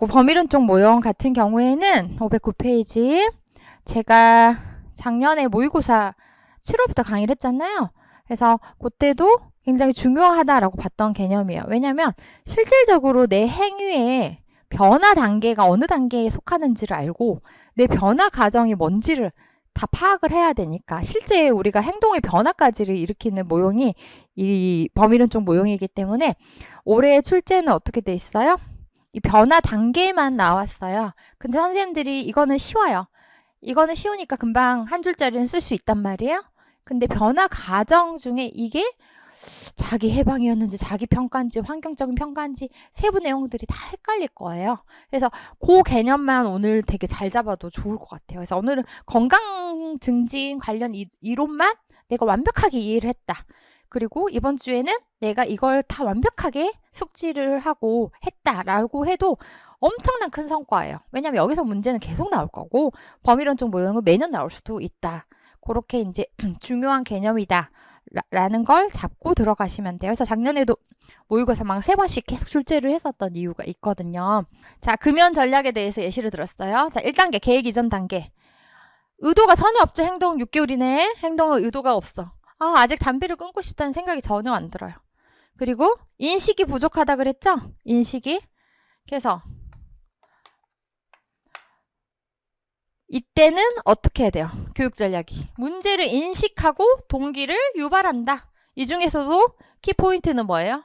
그리고 범위론적 모형 같은 경우에는 509페이지 제가 작년에 모의고사 7월부터 강의를 했잖아요. 그래서 그때도 굉장히 중요하다라고 봤던 개념이에요. 왜냐하면 실질적으로 내 행위의 변화 단계가 어느 단계에 속하는지를 알고 내 변화 과정이 뭔지를 다 파악을 해야 되니까 실제 우리가 행동의 변화까지를 일으키는 모형이 이 범위론적 모형이기 때문에 올해 출제는 어떻게 돼 있어요? 이 변화 단계만 나왔어요. 근데 선생님들이 이거는 쉬워요. 이거는 쉬우니까 금방 한 줄짜리는 쓸 수 있단 말이에요. 근데 변화 과정 중에 이게 자기 해방이었는지 자기 평가인지 환경적인 평가인지 세부 내용들이 다 헷갈릴 거예요. 그래서 그 개념만 오늘 되게 잘 잡아도 좋을 것 같아요. 그래서 오늘은 건강 증진 관련 이론만 내가 완벽하게 이해를 했다. 그리고 이번 주에는 내가 이걸 다 완벽하게 숙지를 하고 했다라고 해도 엄청난 큰 성과예요. 왜냐면 여기서 문제는 계속 나올 거고 범위론적 모형은 매년 나올 수도 있다. 그렇게 이제 중요한 개념이다. 라는 걸 잡고 들어가시면 돼요. 그래서 작년에도 모의고사 막 3번씩 계속 출제를 했었던 이유가 있거든요. 자, 금연 전략에 대해서 예시를 들었어요. 자, 1단계 계획 이전 단계. 의도가 전혀 없죠. 행동 6개월 이내에 행동은 의도가 없어. 아직 담배를 끊고 싶다는 생각이 전혀 안 들어요. 그리고 인식이 부족하다 그랬죠? 인식이. 그래서 이때는 어떻게 해야 돼요? 교육 전략이. 문제를 인식하고 동기를 유발한다. 이 중에서도 키포인트는 뭐예요?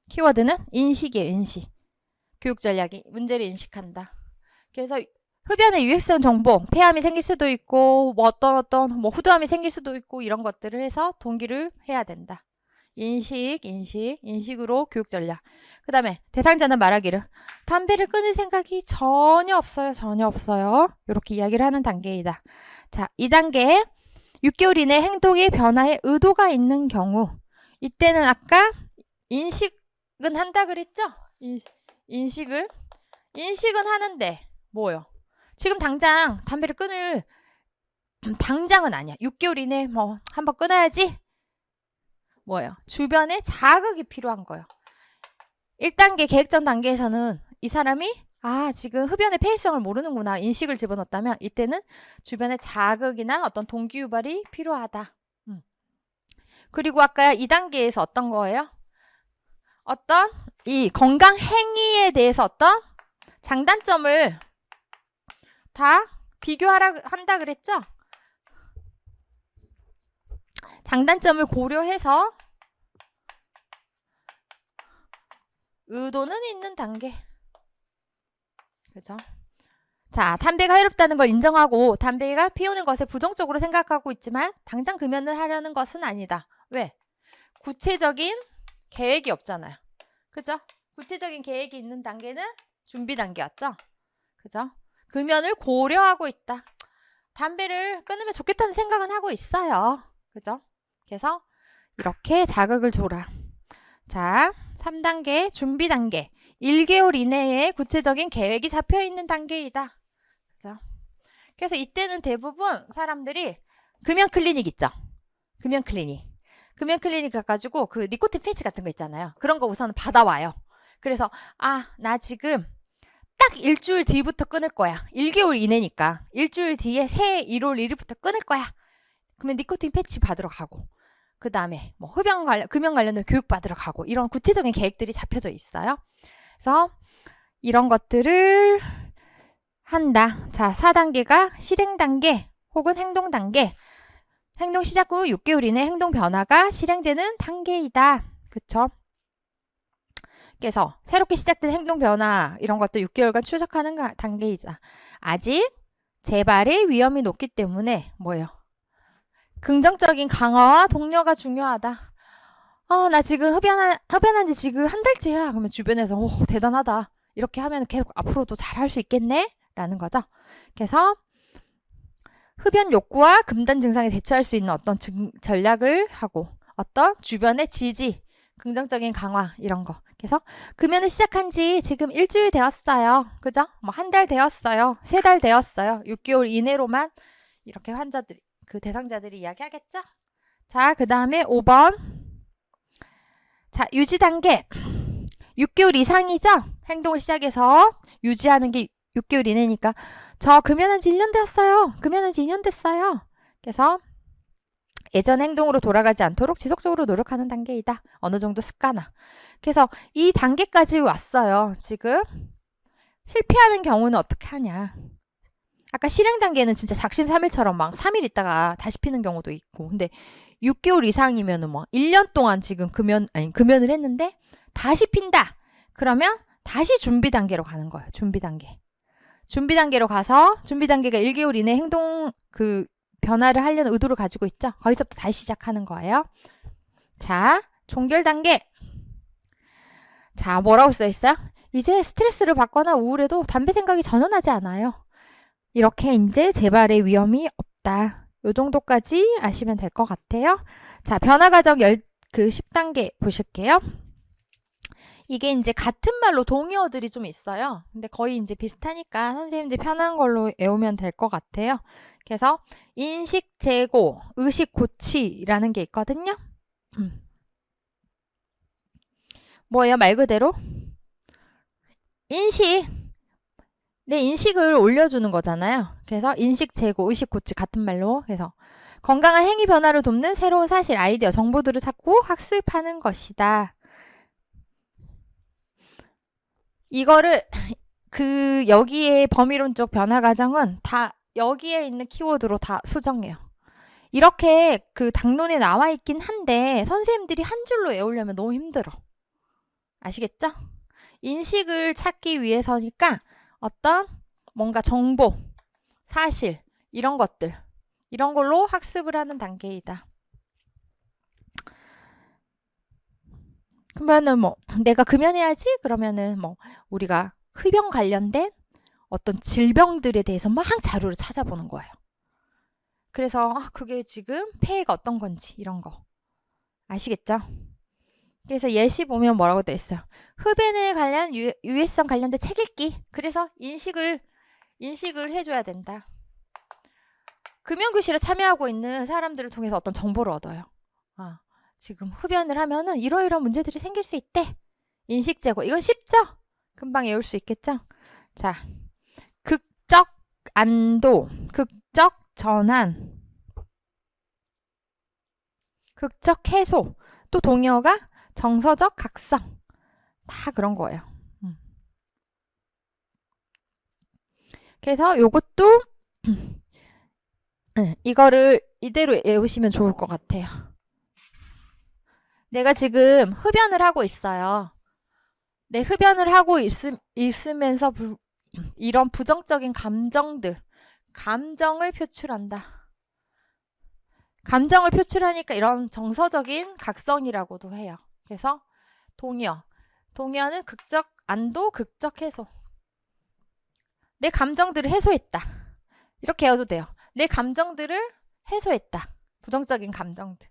키워드는 인식이에요. 인식. 교육 전략이 문제를 인식한다. 그래서 흡연의 유해성 정보, 폐암이 생길 수도 있고 뭐 어떤 후두암이 생길 수도 있고 이런 것들을 해서 동기를 해야 된다. 인식으로 교육 전략. 그 다음에 대상자는 말하기를 담배를 끊을 생각이 전혀 없어요. 이렇게 이야기를 하는 단계이다. 자, 2단계 6개월 이내 행동의 변화에 의도가 있는 경우 이때는 아까 인식은 한다 그랬죠? 인식은 하는데 뭐요? 지금 당장 담배를 끊을 당장은 아니야. 6개월 이내 뭐 한번 끊어야지. 뭐예요? 주변에 자극이 필요한 거예요. 1단계 계획전 단계에서는 이 사람이 지금 흡연의 폐해성을 모르는구나 인식을 집어넣었다면 이때는 주변에 자극이나 어떤 동기 유발이 필요하다. 그리고 아까 2단계에서 어떤 거예요? 어떤 이 건강 행위에 대해서 어떤 장단점을 다 비교하라 한다 그랬죠? 장단점을 고려해서 의도는 있는 단계. 그죠? 자, 담배가 해롭다는 걸 인정하고 담배가 피우는 것에 부정적으로 생각하고 있지만 당장 금연을 하려는 것은 아니다. 왜? 구체적인 계획이 없잖아요. 그죠? 구체적인 계획이 있는 단계는 준비 단계였죠? 그죠? 금연을 고려하고 있다. 담배를 끊으면 좋겠다는 생각은 하고 있어요. 그죠? 그래서 이렇게 자극을 줘라. 자, 3단계 준비 단계. 1개월 이내에 구체적인 계획이 잡혀 있는 단계이다. 그죠? 그래서 이때는 대부분 사람들이 금연 클리닉 있죠? 금연 클리닉 가가지고 그 니코틴 패치 같은 거 있잖아요. 그런 거 우선 받아와요. 그래서 나 지금 딱 일주일 뒤부터 끊을 거야. 1개월 이내니까. 일주일 뒤에 새해 1월 1일부터 끊을 거야. 그러면 니코틴 패치 받으러 가고 그 다음에 뭐 금연 관련된 교육 받으러 가고 이런 구체적인 계획들이 잡혀져 있어요. 그래서 이런 것들을 한다. 자, 4단계가 실행 단계 혹은 행동 단계. 행동 시작 후 6개월 이내 행동 변화가 실행되는 단계이다. 그쵸? 그래서 새롭게 시작된 행동 변화 이런 것도 6개월간 추적하는 단계이자 아직 재발의 위험이 높기 때문에 뭐예요? 긍정적인 강화와 독려가 중요하다. 나 지금 흡연한 지 지금 한 달째야. 그러면 주변에서 대단하다. 이렇게 하면 계속 앞으로도 잘할 수 있겠네? 라는 거죠. 그래서 흡연 욕구와 금단 증상에 대처할 수 있는 어떤 전략을 하고 어떤 주변의 지지, 긍정적인 강화 이런 거. 그래서 금연을 시작한 지 지금 일주일 되었어요. 그죠? 뭐 한 달 되었어요. 3달 되었어요. 6개월 이내로만 이렇게 환자들이 그 대상자들이 이야기하겠죠? 자, 그 다음에 5번. 자, 유지 단계. 6개월 이상이죠? 행동을 시작해서 유지하는 게 6개월 이내니까 저 금연한 지 1년 됐어요. 금연한 지 2년 됐어요. 그래서 예전 행동으로 돌아가지 않도록 지속적으로 노력하는 단계이다. 어느 정도 습관화. 그래서 이 단계까지 왔어요. 지금 실패하는 경우는 어떻게 하냐. 아까 실행 단계는 진짜 작심삼일처럼 막 3일 있다가 다시 피는 경우도 있고. 근데 6개월 이상이면은 뭐 1년 동안 지금 금연을 했는데 다시 핀다. 그러면 다시 준비 단계로 가는 거예요. 준비 단계. 준비 단계로 가서 준비 단계가 1개월 이내 행동 변화를 하려는 의도를 가지고 있죠. 거기서부터 다시 시작하는 거예요. 자, 종결 단계. 자, 뭐라고 써 있어요? 이제 스트레스를 받거나 우울해도 담배 생각이 전혀 나지 않아요. 이렇게 이제 재발의 위험이 없다. 요 정도까지 아시면 될 것 같아요. 자, 변화 과정 10단계 보실게요. 이게 이제 같은 말로 동의어들이 좀 있어요. 근데 거의 이제 비슷하니까 선생님들 편한 걸로 외우면 될 것 같아요. 그래서 인식 재고, 의식 고치라는 게 있거든요. 뭐예요? 말 그대로 내 인식을 올려주는 거잖아요. 그래서 인식 재고, 의식 고치 같은 말로. 그래서 건강한 행위 변화를 돕는 새로운 사실, 아이디어, 정보들을 찾고 학습하는 것이다. 이거를 여기에 범위론적 변화 과정은 다 여기에 있는 키워드로 다 수정해요. 이렇게 당론에 나와 있긴 한데 선생님들이 한 줄로 외우려면 너무 힘들어. 아시겠죠? 인식을 찾기 위해서니까 어떤 뭔가 정보, 사실 이런 것들 이런 걸로 학습을 하는 단계이다. 그러면은 뭐 내가 금연해야지 그러면은 뭐 우리가 흡연 관련된 어떤 질병들에 대해서 막 자료를 찾아보는 거예요. 그래서 그게 지금 폐해가 어떤 건지 이런 거 아시겠죠? 그래서 예시 보면 뭐라고 돼 있어요? 흡연에 관련 유해성 관련된 책 읽기. 그래서 인식을 해줘야 된다. 금연교실에 참여하고 있는 사람들을 통해서 어떤 정보를 얻어요. 지금 흡연을 하면은 이러이러한 문제들이 생길 수 있대. 인식 제고. 이건 쉽죠? 금방 외울 수 있겠죠? 자, 극적 안도, 극적 전환, 극적 해소, 또 동의어가 정서적 각성. 다 그런 거예요. 그래서 요것도 이거를 이대로 외우시면 좋을 것 같아요. 내가 지금 흡연을 하고 있어요. 내 흡연을 하고 있으면서 이런 부정적인 감정을 표출한다. 감정을 표출하니까 이런 정서적인 각성이라고도 해요. 그래서 동의어는 극적 안도, 극적 해소. 내 감정들을 해소했다. 이렇게 해도 돼요. 내 감정들을 해소했다. 부정적인 감정들.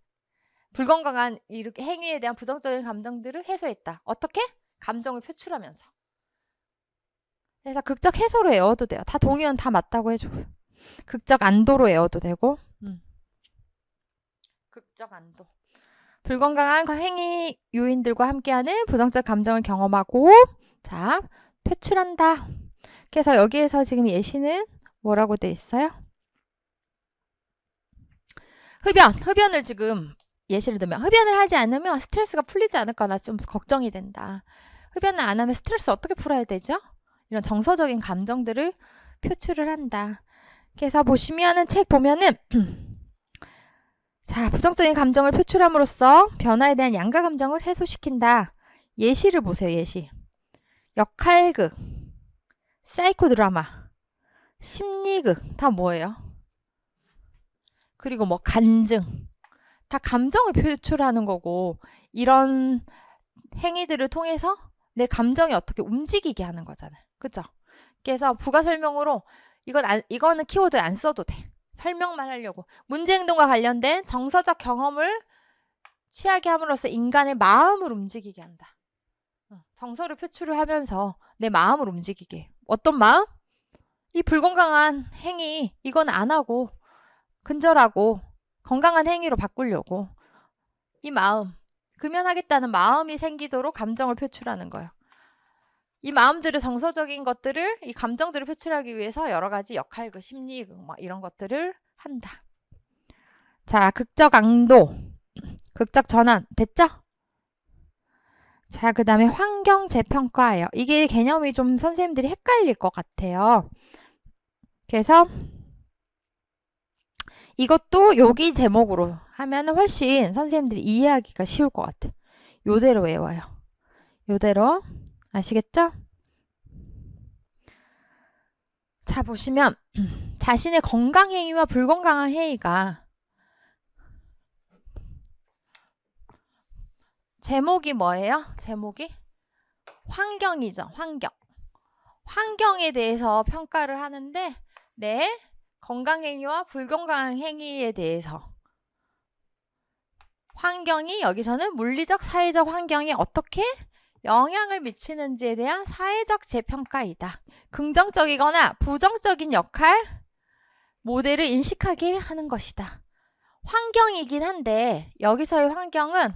불건강한 이렇게 행위에 대한 부정적인 감정들을 해소했다. 어떻게? 감정을 표출하면서. 그래서 극적 해소로 외워도 돼요. 다 동의어는 다 맞다고 해주고. 극적 안도로 외워도 되고. 극적 안도. 불건강한 행위 요인들과 함께하는 부정적 감정을 경험하고 자, 표출한다. 그래서 여기에서 지금 예시는 뭐라고 돼 있어요? 흡연을 지금 예시를 들면 흡연을 하지 않으면 스트레스가 풀리지 않을까 나 좀 걱정이 된다. 흡연을 안 하면 스트레스 어떻게 풀어야 되죠? 이런 정서적인 감정들을 표출을 한다. 그래서 보시면은 책 보면은 자, 부정적인 감정을 표출함으로써 변화에 대한 양가 감정을 해소시킨다. 예시를 보세요. 예시. 역할극, 사이코 드라마, 심리극 다 뭐예요? 그리고 뭐 간증 다 감정을 표출하는 거고 이런 행위들을 통해서 내 감정이 어떻게 움직이게 하는 거잖아요. 그죠? 그래서 부가 설명으로 이거는 키워드 안 써도 돼. 설명만 하려고. 문제 행동과 관련된 정서적 경험을 취하게 함으로써 인간의 마음을 움직이게 한다. 정서를 표출을 하면서 내 마음을 움직이게. 어떤 마음? 이 불건강한 행위 이건 안 하고 근절하고 건강한 행위로 바꾸려고 이 마음 금연하겠다는 마음이 생기도록 감정을 표출하는 거예요. 이 마음들을 정서적인 것들을 이 감정들을 표출하기 위해서 여러 가지 역할극, 심리극 막 이런 것들을 한다. 자, 극적 앙도, 극적 전환 됐죠? 자, 그 다음에 환경 재평가예요. 이게 개념이 좀 선생님들이 헷갈릴 것 같아요. 그래서 이것도 여기 제목으로 하면 훨씬 선생님들이 이해하기가 쉬울 것 같아요. 요대로 외워요. 요대로. 아시겠죠? 자, 보시면 자신의 건강 행위와 불건강한 행위가 제목이 뭐예요? 제목이 환경이죠. 환경. 환경에 대해서 평가를 하는데 내 건강 행위와 불건강한 행위에 대해서 환경이 여기서는 물리적, 사회적 환경이 어떻게 영향을 미치는지에 대한 사회적 재평가이다. 긍정적이거나 부정적인 역할, 모델을 인식하게 하는 것이다. 환경이긴 한데 여기서의 환경은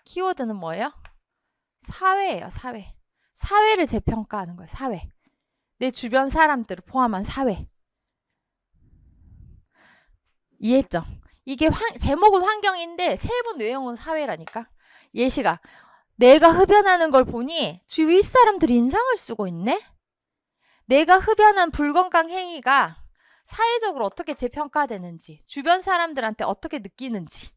키워드는 뭐예요? 사회예요. 사회. 사회를 재평가하는 거예요. 사회. 내 주변 사람들을 포함한 사회. 이해했죠? 이게 제목은 환경인데 세부 내용은 사회라니까. 예시가 내가 흡연하는 걸 보니 주위 사람들이 인상을 쓰고 있네? 내가 흡연한 불건강 행위가 사회적으로 어떻게 재평가되는지, 주변 사람들한테 어떻게 느끼는지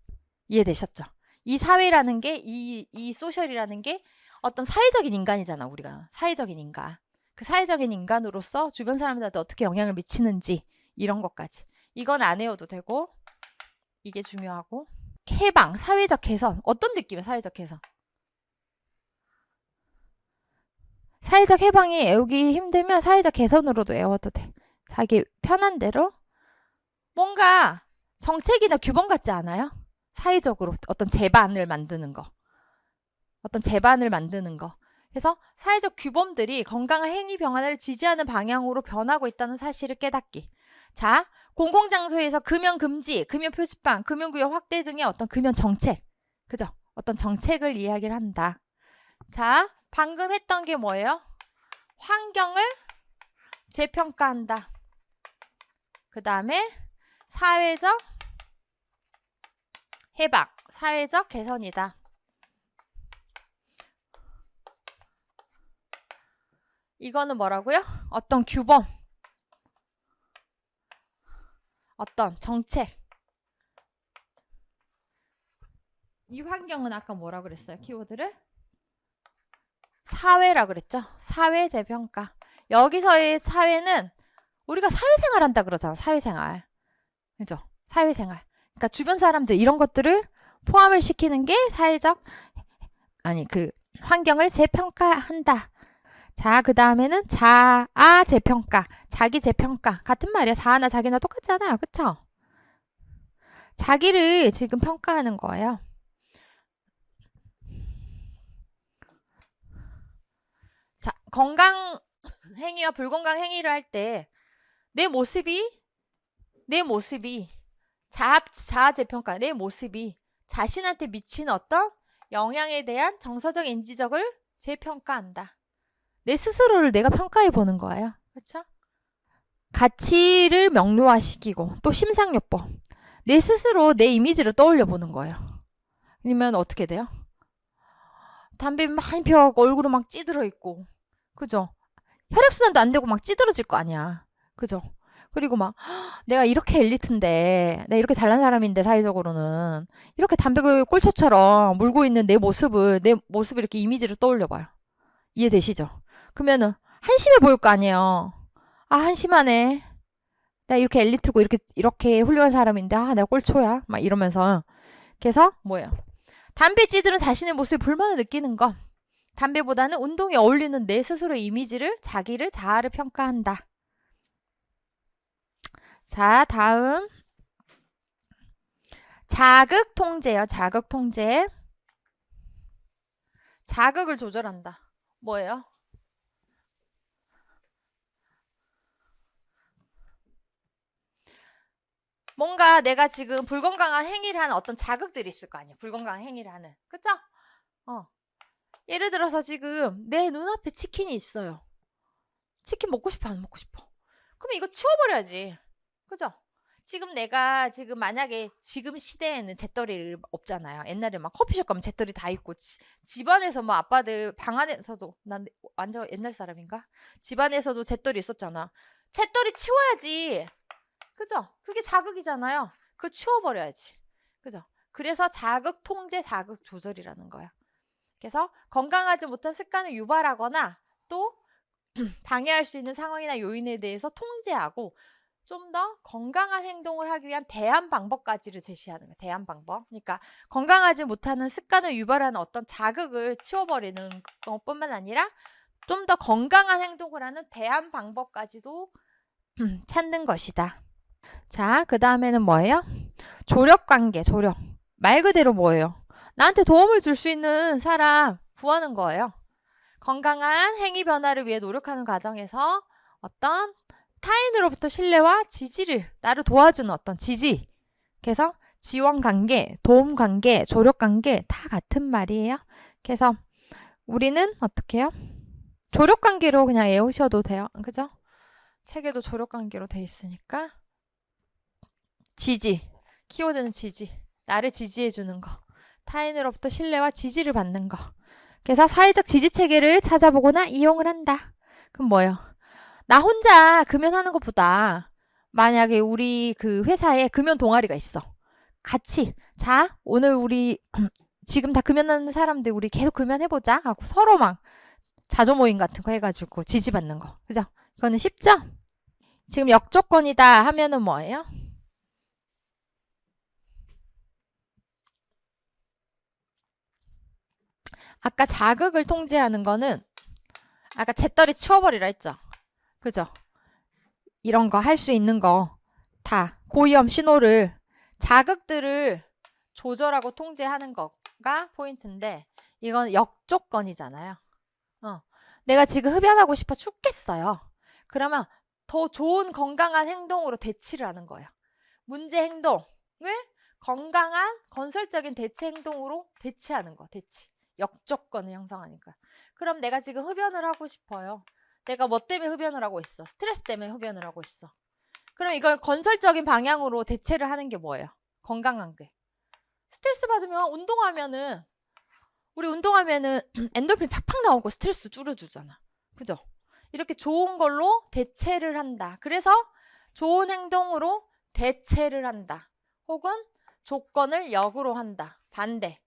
이해되셨죠? 이 사회라는 게, 이 소셜이라는 게 어떤 사회적인 인간이잖아, 우리가. 사회적인 인간. 그 사회적인 인간으로서 주변 사람들한테 어떻게 영향을 미치는지 이런 것까지. 이건 안 외워도 되고 이게 중요하고. 해방, 사회적 개선. 어떤 느낌이야, 사회적 개선? 사회적 해방이 외우기 힘들면 사회적 개선으로도 외워도 돼. 자기 편한 대로. 뭔가 정책이나 규범 같지 않아요? 사회적으로 어떤 제반을 만드는 거. 어떤 제반을 만드는 거. 그래서 사회적 규범들이 건강한 행위 변화를 지지하는 방향으로 변하고 있다는 사실을 깨닫기. 자, 공공장소에서 금연 금지, 금연 표지판, 금연구역 확대 등의 어떤 금연 정책. 그죠? 어떤 정책을 이야기를 한다. 자, 방금 했던 게 뭐예요? 환경을 재평가한다. 그 다음에 사회적 해방, 사회적 개선이다. 이거는 뭐라고요? 어떤 규범, 어떤 정책. 이 환경은 아까 뭐라 그랬어요? 키워드를? 사회라 그랬죠? 사회 재평가. 여기서의 사회는 우리가 사회생활 한다 그러잖아. 사회생활. 그죠? 사회생활. 그러니까 주변 사람들 이런 것들을 포함을 시키는 게 사회적 그 환경을 재평가한다. 자, 그 다음에는 자아 재평가, 자기 재평가. 같은 말이야. 자아나 자기나 똑같잖아요. 그쵸? 자기를 지금 평가하는 거예요. 자, 건강 행위와 불건강 행위를 할 때 내 모습이 자아 재평가, 내 모습이 자신한테 미치는 어떤 영향에 대한 정서적 인지적을 재평가한다. 내 스스로를 내가 평가해 보는 거예요. 그렇죠? 가치를 명료화시키고 또 심상요법. 내 스스로 내 이미지를 떠올려 보는 거예요. 아니면 어떻게 돼요? 담배 많이 피워갖고 얼굴은 막 찌들어 있고, 그죠? 혈액순환도 안 되고 막 찌들어질 거 아니야. 그죠? 그리고 막 내가 이렇게 엘리트인데, 내가 이렇게 잘난 사람인데 사회적으로는 이렇게 담배를 꼴초처럼 물고 있는 내 모습을 이렇게 이미지를 떠올려봐요. 이해되시죠? 그러면은 한심해 보일 거 아니에요. 아, 한심하네. 나 이렇게 엘리트고 이렇게 훌륭한 사람인데 내가 꼴초야. 막 이러면서. 그래서 뭐예요? 담배 찌들은 자신의 모습에 불만을 느끼는 거. 담배보다는 운동에 어울리는 내 스스로의 이미지를 자아를 평가한다. 자, 다음 자극 통제요. 자극 통제. 자극을 조절한다. 뭐예요? 뭔가 내가 지금 불건강한 행위를 하는 어떤 자극들이 있을 거 아니야. 불건강한 행위를 하는. 그쵸? 예를 들어서 지금 내 눈앞에 치킨이 있어요. 치킨 먹고 싶어, 안 먹고 싶어? 그럼 이거 치워버려야지. 그죠? 지금 내가 지금 만약에 지금 시대에는 잿더리 없잖아요. 옛날에 막 커피숍 가면 잿더리 다 있고 집안에서 뭐 아빠들 방 안에서도 난 완전 옛날 사람인가? 집안에서도 잿더리 있었잖아. 잿더리 치워야지. 그죠? 그게 자극이잖아요. 그거 치워버려야지. 그죠? 그래서 자극 통제, 자극 조절이라는 거야. 그래서 건강하지 못한 습관을 유발하거나 또 방해할 수 있는 상황이나 요인에 대해서 통제하고 좀 더 건강한 행동을 하기 위한 대안 방법까지를 제시하는 거예요. 대안 방법. 그러니까 건강하지 못하는 습관을 유발하는 어떤 자극을 치워버리는 것뿐만 아니라 좀 더 건강한 행동을 하는 대안 방법까지도 찾는 것이다. 자, 그 다음에는 뭐예요? 조력관계, 조력. 말 그대로 뭐예요? 나한테 도움을 줄 수 있는 사람 구하는 거예요. 건강한 행위 변화를 위해 노력하는 과정에서 어떤 타인으로부터 신뢰와 지지를, 나를 도와주는 어떤 지지. 그래서 지원관계, 도움관계, 조력관계 다 같은 말이에요. 그래서 우리는 어떻게 해요? 조력관계로 그냥 외우셔도 돼요. 그죠? 책에도 조력관계로 돼 있으니까. 지지. 키워드는 지지. 나를 지지해주는 거. 타인으로부터 신뢰와 지지를 받는 거. 그래서 사회적 지지 체계를 찾아보거나 이용을 한다. 그럼 뭐예요? 나 혼자 금연하는 것보다 만약에 우리 그 회사에 금연 동아리가 있어. 같이 자 오늘 우리 지금 다 금연하는 사람들 우리 계속 금연해보자 하고 서로 막 자조 모임 같은 거 해가지고 지지받는 거. 그죠? 이거는 쉽죠? 지금 역조건이다 하면은 뭐예요? 아까 자극을 통제하는 거는 아까 잿더리 치워버리라 했죠. 그죠? 이런 거 할 수 있는 거 다 고위험 신호를 자극들을 조절하고 통제하는 거가 포인트인데 이건 역조건이잖아요. 내가 지금 흡연하고 싶어 죽겠어요. 그러면 더 좋은 건강한 행동으로 대치를 하는 거예요. 문제 행동을 건강한 건설적인 대체 행동으로 대체하는 거. 대치. 역조건을 형성하니까. 그럼 내가 지금 흡연을 하고 싶어요. 내가 뭐 때문에 흡연을 하고 있어? 스트레스 때문에 흡연을 하고 있어. 그럼 이걸 건설적인 방향으로 대체를 하는 게 뭐예요? 건강한 게. 스트레스 받으면 운동하면은 우리 운동하면은 엔돌핀 팍팍 나오고 스트레스 줄여주잖아. 그죠? 이렇게 좋은 걸로 대체를 한다. 그래서 좋은 행동으로 대체를 한다. 혹은 조건을 역으로 한다. 반대.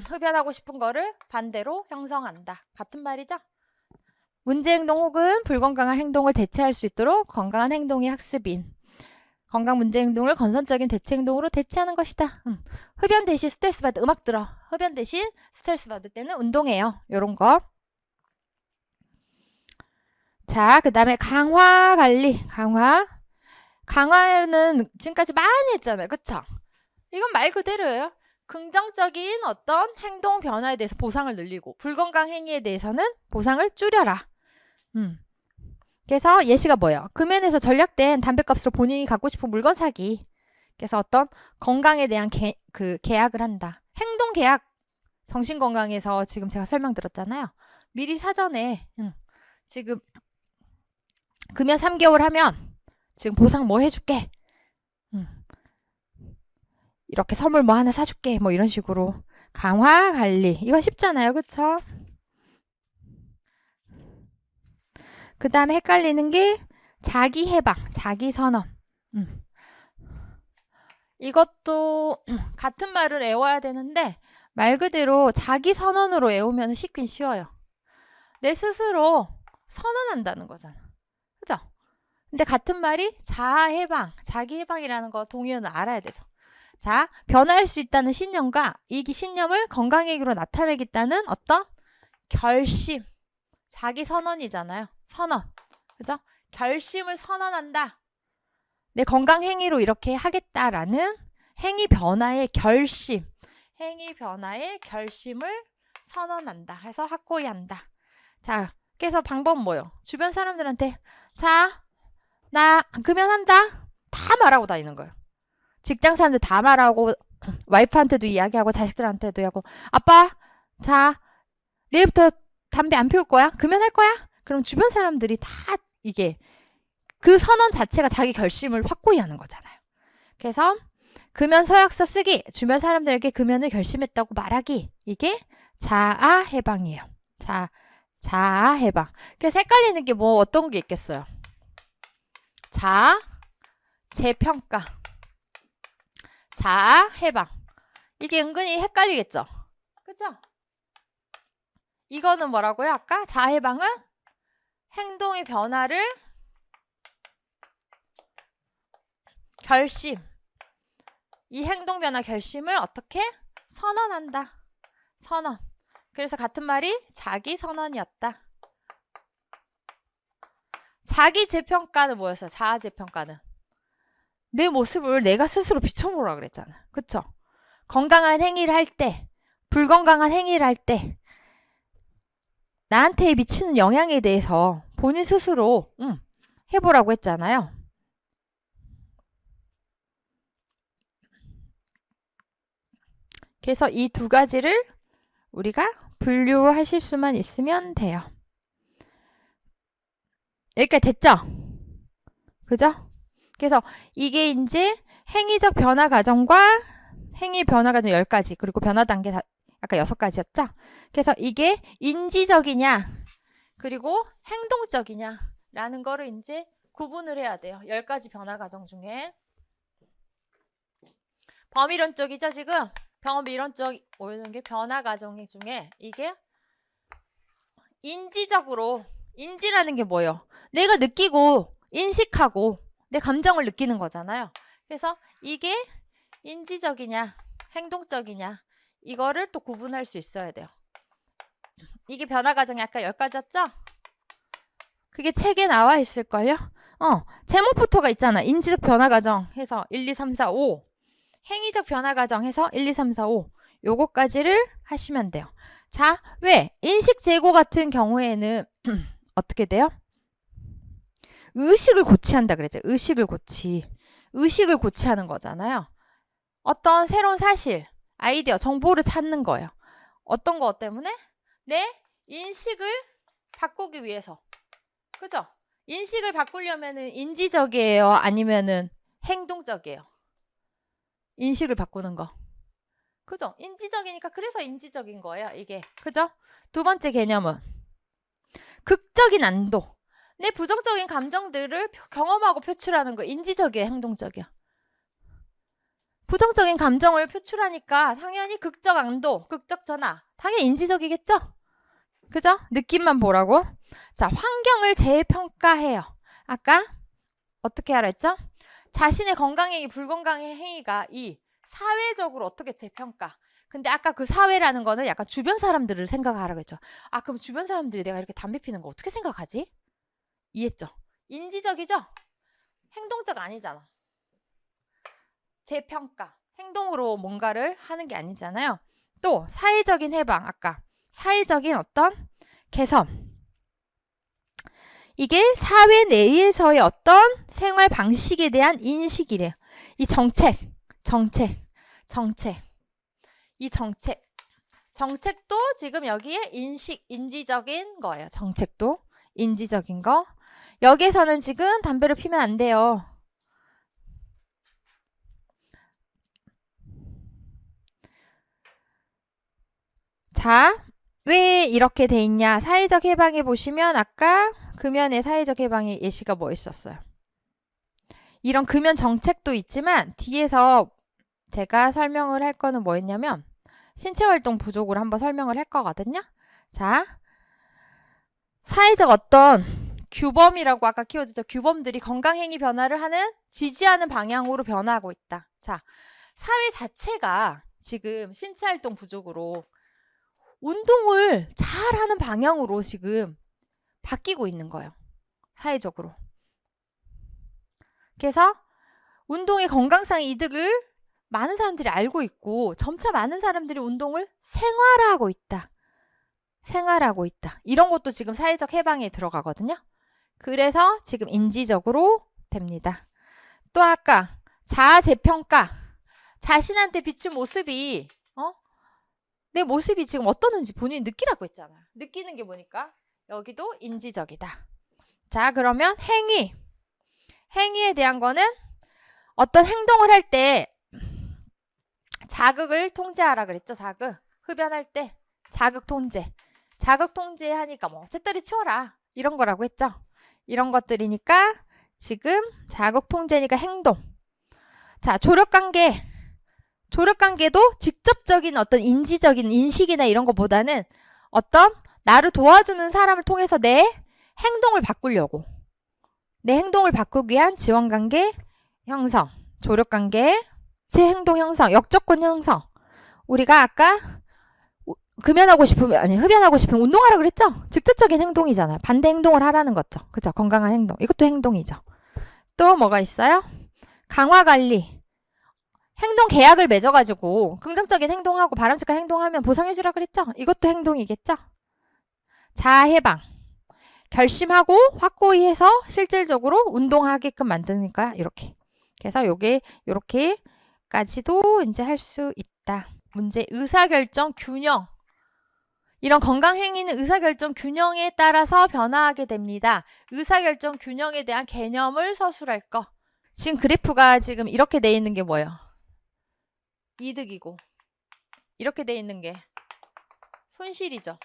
흡연하고 싶은 거를 반대로 형성한다. 같은 말이죠? 문제 행동 혹은 불건강한 행동을 대체할 수 있도록 건강한 행동의 학습인. 건강 문제 행동을 건설적인 대체 행동으로 대체하는 것이다. 흡연 대신 스트레스 받을 음악 들어. 흡연 대신 스트레스 받을 때는 운동해요. 요런 거. 자, 그 다음에 강화 관리. 강화는 지금까지 많이 했잖아요. 그쵸? 이건 말 그대로예요. 긍정적인 어떤 행동 변화에 대해서 보상을 늘리고 불건강 행위에 대해서는 보상을 줄여라. 그래서 예시가 뭐예요? 금연에서 전략된 담배값으로 본인이 갖고 싶은 물건 사기. 그래서 어떤 건강에 대한 계약을 한다. 행동 계약. 정신건강에서 지금 제가 설명드렸잖아요. 미리 사전에 지금 금연 3개월 하면 지금 보상 뭐 해줄게. 이렇게 선물 뭐 하나 사줄게. 뭐 이런 식으로. 강화 관리. 이거 쉽잖아요. 그쵸? 그 다음에 헷갈리는 게 자기 해방, 자기 선언. 이것도 같은 말을 외워야 되는데 말 그대로 자기 선언으로 외우면 쉽긴 쉬워요. 내 스스로 선언한다는 거잖아. 그죠? 근데 같은 말이 자아 해방, 자기 해방이라는 거 동의어는 알아야 되죠. 자, 변화할 수 있다는 신념과 이 신념을 건강행위로 나타내겠다는 어떤 결심, 자기 선언이잖아요. 선언, 그죠? 결심을 선언한다. 내 건강 행위로 이렇게 하겠다라는 행위 변화의 결심, 행위 변화의 결심을 선언한다. 해서 확고히 한다. 자, 그래서 방법은 뭐예요? 주변 사람들한테 자, 나 금연한다. 다 말하고 다니는 거예요. 직장 사람들 다 말하고 와이프한테도 이야기하고 자식들한테도 하고 아빠 자 내일부터 담배 안 피울 거야? 금연할 거야? 그럼 주변 사람들이 다 이게 그 선언 자체가 자기 결심을 확고히 하는 거잖아요. 그래서 금연 서약서 쓰기, 주변 사람들에게 금연을 결심했다고 말하기, 이게 자아 해방이에요. 자아 해방. 그래서 헷갈리는 게 뭐 어떤 게 있겠어요? 자아, 재평가, 자아 해방. 이게 은근히 헷갈리겠죠? 그죠? 이거는 뭐라고요? 아까 자아 해방은 행동의 변화를 결심. 이 행동 변화 결심을 어떻게? 선언한다. 선언. 그래서 같은 말이 자기 선언이었다. 자기 재평가는 뭐였어요? 자아 재평가는 내 모습을 내가 스스로 비춰보라 그랬잖아. 그쵸? 건강한 행위를 할 때, 불건강한 행위를 할 때 나한테 미치는 영향에 대해서 본인 스스로 해보라고 했잖아요. 그래서 이 두 가지를 우리가 분류하실 수만 있으면 돼요. 여기까지 됐죠? 그죠? 그래서 이게 이제 행위적 변화 과정과 행위 변화 과정 10가지 그리고 변화 단계 아까 6가지였죠? 그래서 이게 인지적이냐 그리고 행동적이냐 라는 거를 이제 구분을 해야 돼요. 10가지 변화 과정 중에 범위론적이죠 지금? 범위론적 오는 게 변화 과정 중에 이게 인지적으로 인지라는 게 뭐예요? 내가 느끼고 인식하고 내 감정을 느끼는 거잖아요. 그래서 이게 인지적이냐 행동적이냐 이거를 또 구분할 수 있어야 돼요. 이게 변화 과정이 아까 10가지였죠? 그게 책에 나와 있을걸요? 제목부터가 있잖아. 인지적 변화 과정 해서 1, 2, 3, 4, 5 행위적 변화 과정 해서 1, 2, 3, 4, 5 요거까지를 하시면 돼요. 자, 왜? 인식 재고 같은 경우에는 어떻게 돼요? 의식을 고취한다 그랬죠. 의식을 고취하는 거잖아요. 어떤 새로운 사실, 아이디어, 정보를 찾는 거예요. 어떤 것 때문에? 내 인식을 바꾸기 위해서. 그죠? 인식을 바꾸려면은 인지적이에요? 아니면은 행동적이에요? 인식을 바꾸는 거. 그죠? 인지적이니까 그래서 인지적인 거예요. 이게. 그죠? 두 번째 개념은 극적인 안도. 내 부정적인 감정들을 경험하고 표출하는 거. 인지적이에요? 행동적이에요? 부정적인 감정을 표출하니까 당연히 극적 안도, 극적 전화. 당연히 인지적이겠죠? 그죠? 느낌만 보라고. 자, 환경을 재평가해요. 아까 어떻게 하라 했죠? 자신의 건강행위, 불건강행위가 이 사회적으로 어떻게 재평가. 근데 아까 그 사회라는 거는 약간 주변 사람들을 생각하라 그랬죠. 아, 그럼 주변 사람들이 내가 이렇게 담배 피는 거 어떻게 생각하지? 이해했죠? 인지적이죠? 행동적 아니잖아. 재평가. 행동으로 뭔가를 하는 게 아니잖아요. 또 사회적인 해방. 아까 사회적인 어떤 개선. 이게 사회 내에서의 어떤 생활 방식에 대한 인식이래요. 이 정책. 이 정책도 지금 여기에 인지적인 거예요. 정책도 인지적인 거. 여기에서는 지금 담배를 피면 안 돼요. 자, 왜 이렇게 돼 있냐? 사회적 해방에 보시면 아까 금연의 사회적 해방의 예시가 뭐 있었어요? 이런 금연 정책도 있지만 뒤에서 제가 설명을 할 거는 뭐였냐면 신체활동 부족으로 한번 설명을 할 거거든요. 자, 사회적 어떤 규범이라고 아까 키워드죠. 규범들이 건강행위 변화를 지지하는 방향으로 변화하고 있다. 자, 사회 자체가 지금 신체활동 부족으로 운동을 잘하는 방향으로 지금 바뀌고 있는 거예요. 사회적으로. 그래서 운동의 건강상의 이득을 많은 사람들이 알고 있고 점차 많은 사람들이 운동을 생활화하고 있다. 이런 것도 지금 사회적 해방에 들어가거든요. 그래서 지금 인지적으로 됩니다. 또 아까 자아 재평가. 자신한테 비춘 모습이 내 모습이 지금 어떠는지 본인이 느끼라고 했잖아. 느끼는 게 뭐니까? 여기도 인지적이다. 자, 그러면 행위. 행위에 대한 거는 어떤 행동을 할 때 자극을 통제하라 그랬죠. 자극. 흡연할 때 자극 통제. 자극 통제하니까 뭐 쇳더리 치워라. 이런 거라고 했죠. 이런 것들이니까 지금 자극 통제니까 행동. 자, 조력관계. 조력관계도 직접적인 어떤 인지적인 인식이나 이런 것보다는 어떤 나를 도와주는 사람을 통해서 내 행동을 바꾸려고. 내 행동을 바꾸기 위한 지원관계 형성. 조력관계, 제 행동 형성, 역조건 형성. 우리가 아까 흡연하고 싶으면 운동하라 그랬죠? 직접적인 행동이잖아요. 반대 행동을 하라는 거죠. 그죠? 건강한 행동. 이것도 행동이죠. 또 뭐가 있어요? 강화 관리. 행동 계약을 맺어가지고 긍정적인 행동하고 바람직한 행동하면 보상해주라 그랬죠? 이것도 행동이겠죠? 자아 해방. 결심하고 확고히 해서 실질적으로 운동하게끔 만드니까 이렇게. 그래서 요게 요렇게까지도 이제 할 수 있다. 문제 의사결정 균형. 이런 건강행위는 의사결정 균형에 따라서 변화하게 됩니다. 의사결정 균형에 대한 개념을 서술할 거. 지금 그래프가 지금 이렇게 돼 있는 게 뭐예요? 이득이고 이렇게 돼 있는 게 손실이죠.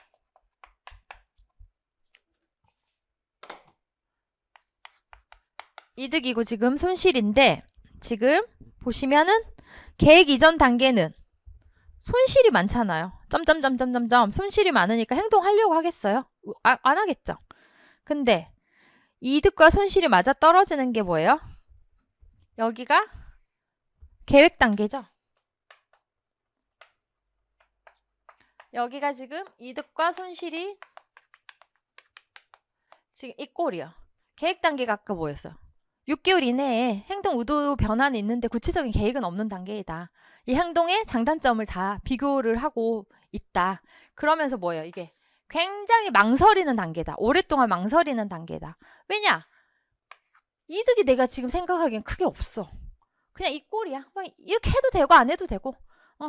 이득이고 지금 손실인데 지금 보시면은 계획 이전 단계는 손실이 많잖아요. 점점점점점점 손실이 많으니까 행동하려고 하겠어요? 안 하겠죠. 근데 이득과 손실이 맞아 떨어지는 게 뭐예요? 여기가 계획 단계죠. 여기가 지금 이득과 손실이 지금 이 꼴이요. 계획 단계가 아까 뭐였어요? 6개월 이내에 행동 의도 변화는 있는데 구체적인 계획은 없는 단계이다. 이 행동의 장단점을 다 비교를 하고 있다. 그러면서 뭐예요? 이게 굉장히 망설이는 단계다. 오랫동안 망설이는 단계다. 왜냐? 이득이 내가 지금 생각하기엔 크게 없어. 그냥 이 꼴이야. 막 이렇게 해도 되고 안 해도 되고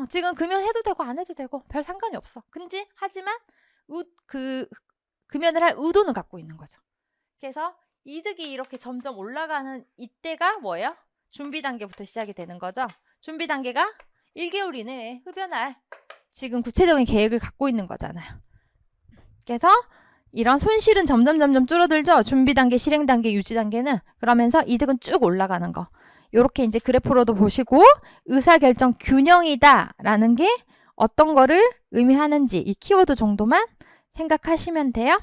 지금 금연해도 되고 안 해도 되고 별 상관이 없어. 근데 하지만 금연을 할 의도는 갖고 있는 거죠. 그래서 이득이 이렇게 점점 올라가는 이때가 뭐예요? 준비 단계부터 시작이 되는 거죠. 준비 단계가 1개월 이내에 흡연할 지금 구체적인 계획을 갖고 있는 거잖아요. 그래서 이런 손실은 점점 줄어들죠. 준비 단계, 실행 단계, 유지 단계는. 그러면서 이득은 쭉 올라가는 거. 요렇게 이제 그래프로도 보시고 의사결정 균형이다라는 게 어떤 거를 의미하는지 이 키워드 정도만 생각하시면 돼요.